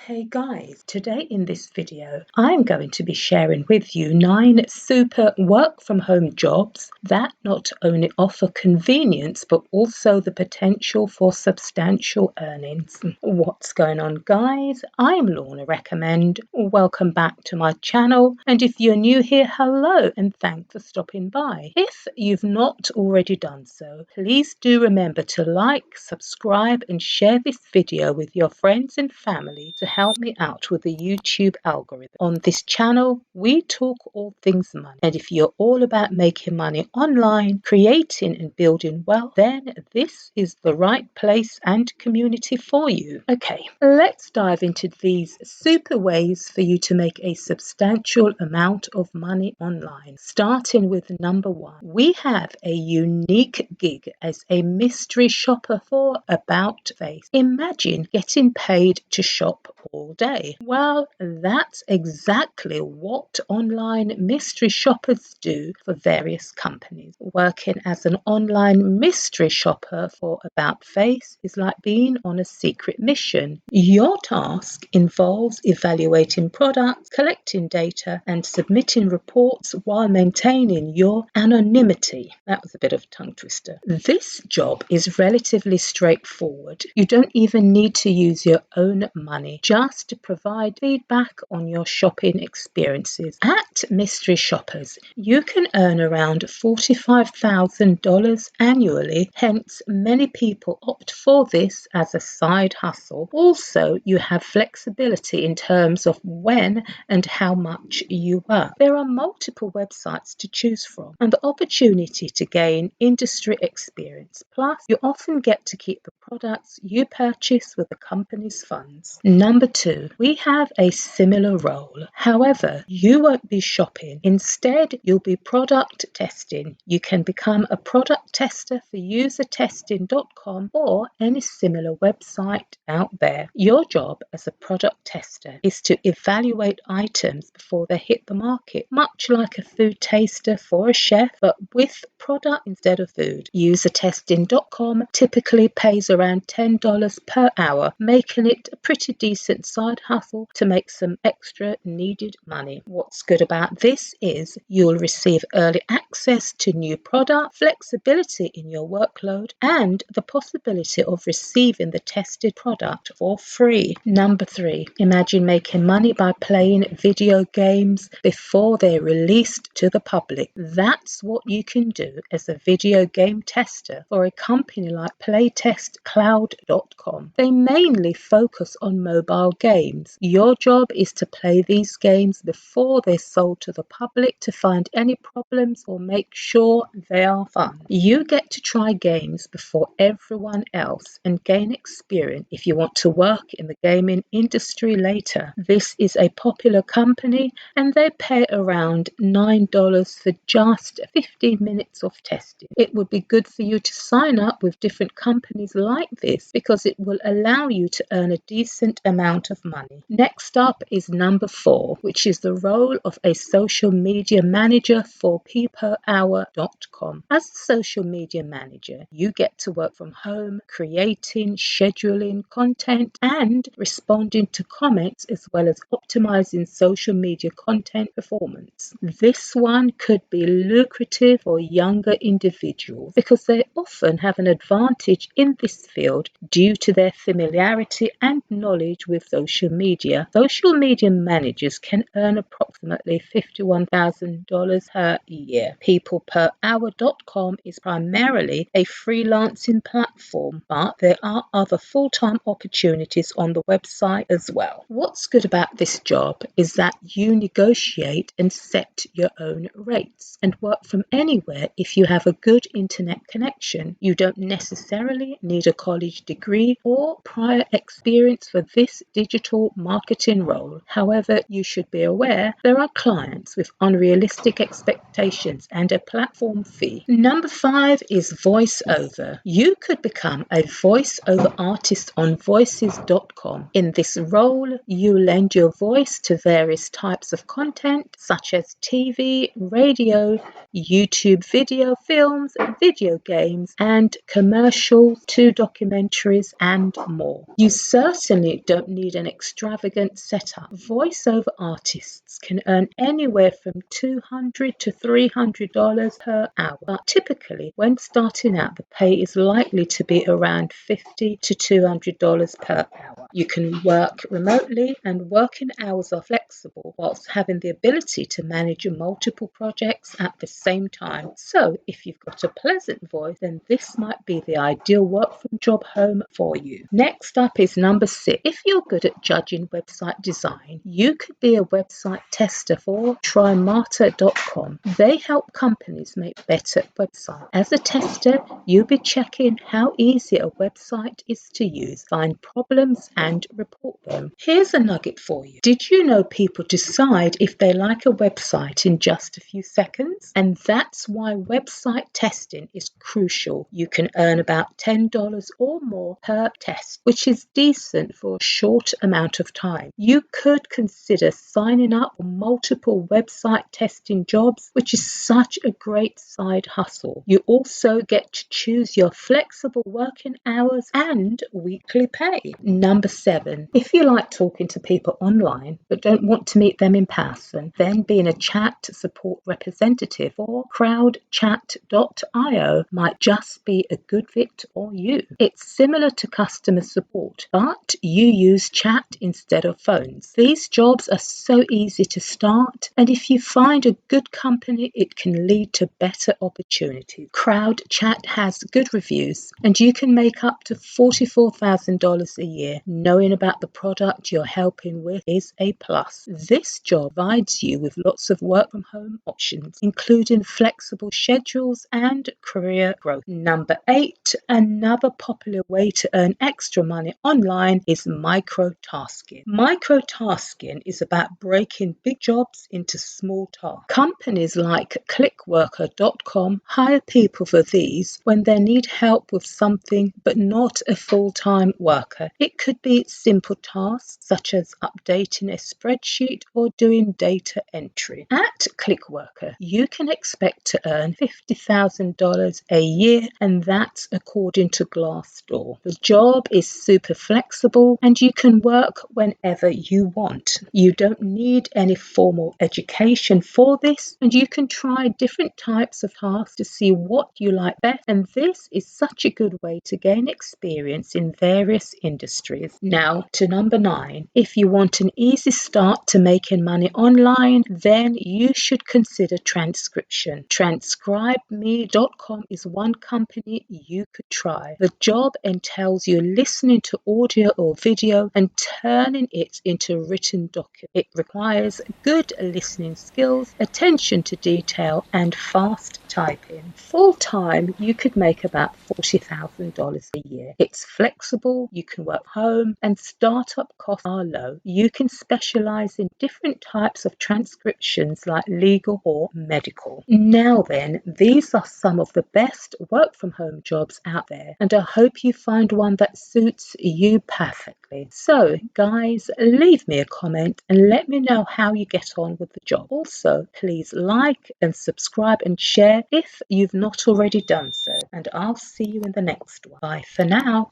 Hey guys, today in this video I'm going to be sharing with you 9 super work from home jobs that not only offer convenience but also the potential for substantial earnings. What's going on guys? I'm Lorna Recommend. Welcome back to my channel, and if you're new here, hello and thanks for stopping by. If you've not already done so, please do remember to like, subscribe and share this video with your friends and family to help me out with the YouTube algorithm. On this channel, we talk all things money. And if you're all about making money online, creating and building wealth, then this is the right place and community for you. Okay, let's dive into these super ways for you to make a substantial amount of money online. Starting with number 1, we have a unique gig as a mystery shopper for About Face. Imagine getting paid to shop all day. Well, that's exactly what online mystery shoppers do for various companies. Working as an online mystery shopper for About Face is like being on a secret mission. Your task involves evaluating products, collecting data, and submitting reports while maintaining your anonymity. That was a bit of a tongue twister. This job is relatively straightforward. You don't even need to use your own money, just to provide feedback on your shopping experiences. At Mystery Shoppers, you can earn around $45,000 annually, hence many people opt for this as a side hustle. Also, you have flexibility in terms of when and how much you work. There are multiple websites to choose from and the opportunity to gain industry experience. Plus, you often get to keep the products you purchase with the company's funds. Number 2, we have a similar role. However, you won't be shopping. Instead, you'll be product testing. You can become a product tester for usertesting.com or any similar website out there. Your job as a product tester is to evaluate items before they hit the market, much like a food taster for a chef, but with product instead of food. Usertesting.com typically pays around $10 per hour, making it a pretty decent side hustle to make some extra needed money. What's good about this is you'll receive early access to new product, flexibility in your workload, and the possibility of receiving the tested product for free. Number 3, imagine making money by playing video games before they're released to the public. That's what you can do as a video game tester for a company like PlayTestCloud.com. They mainly focus on mobile games. Your job is to play these games before they're sold to the public to find any problems or make sure they are fun. You get to try games before everyone else and gain experience if you want to work in the gaming industry later. This is a popular company and they pay around $9 for just 15 minutes of testing. It would be good for you to sign up with different companies like this because it will allow you to earn a decent amount of money. Next up is number 4, which is the role of a social media manager for PeopleHour.com. As a social media manager, you get to work from home, creating, scheduling content, and responding to comments, as well as optimizing social media content performance. This one could be lucrative for younger individuals because they often have an advantage in this field due to their familiarity and knowledge with social media. Social media managers can earn approximately $51,000 per year. PeoplePerHour.com is primarily a freelancing platform, but there are other full-time opportunities on the website as well. What's good about this job is that you negotiate and set your own rates and work from anywhere if you have a good internet connection. You don't necessarily need a college degree or prior experience for this digital marketing role. However, you should be aware there are clients with unrealistic expectations and a platform fee. Number 5 is voiceover. You could become a voiceover artist on voices.com. In this role, you lend your voice to various types of content such as TV, radio, YouTube video, films, video games, and commercials, to documentaries and more. You certainly don't need an extravagant setup. Voiceover artists can earn anywhere from $200 to $300 per hour, but typically when starting out the pay is likely to be around $50 to $200 per hour. You can work remotely, and working hours are flexible whilst having the ability to manage multiple projects at the same time. So if you've got a pleasant voice, then this might be the ideal work from job home for you. Next up is number 6. If you're good at judging website design, you could be a website tester for Trimata.com. They help companies make better websites. As a tester, you'll be checking how easy a website is to use, find problems and report them. Here's a nugget for you. Did you know people decide if they like a website in just a few seconds? And that's why website testing is crucial. You can earn about $10 or more per test, which is decent for a short amount of time. You could consider signing up for multiple website testing jobs, which is such a great side hustle. You also get to choose your flexible working hours and weekly pay. Number 7. If you like talking to people online but don't want to meet them in person, then being a chat support representative for crowdchat.io might just be a good fit for you. It's similar to customer support, but you use chat instead of phones. These jobs are so easy to start, and if you find a good company, it can lead to better opportunities. CrowdChat has good reviews, and you can make up to $44,000 a year. Knowing about the product you're helping with is a plus. This job provides you with lots of work from home options, including flexible schedules and career growth. Number 8, another popular way to earn extra money online is microtasking. Microtasking is about breaking big jobs into small tasks. Companies like clickworker.com hire people for these when they need help with something but not a full-time worker. It could be simple tasks such as updating a spreadsheet or doing data entry. At Clickworker, you can expect to earn $50,000 a year, and that's according to Glassdoor. The job is super flexible and you can work whenever you want. You don't need any formal education for this, and you can try different types of tasks to see what you like best, and this is such a good way to gain experience in various industries. Now to number 9. If you want an easy start to making money online, then you should consider transcription. TranscribeMe.com is one company you could try. The job entails you listening to audio or video and turning it into written document. It requires good listening skills, attention to detail, and fast typing. Full time, you could make about $40,000 a year. It's flexible, you can work home, and startup costs are low. You can specialize in different types of transcriptions like legal or medical. Now then, these are some of the best work from home jobs out there, and I hope you find one that suits you perfectly. So guys, leave me a comment and let me know how you get on with the job. Also, please like and subscribe and share if you've not already done so, and I'll see you in the next one. Bye for now.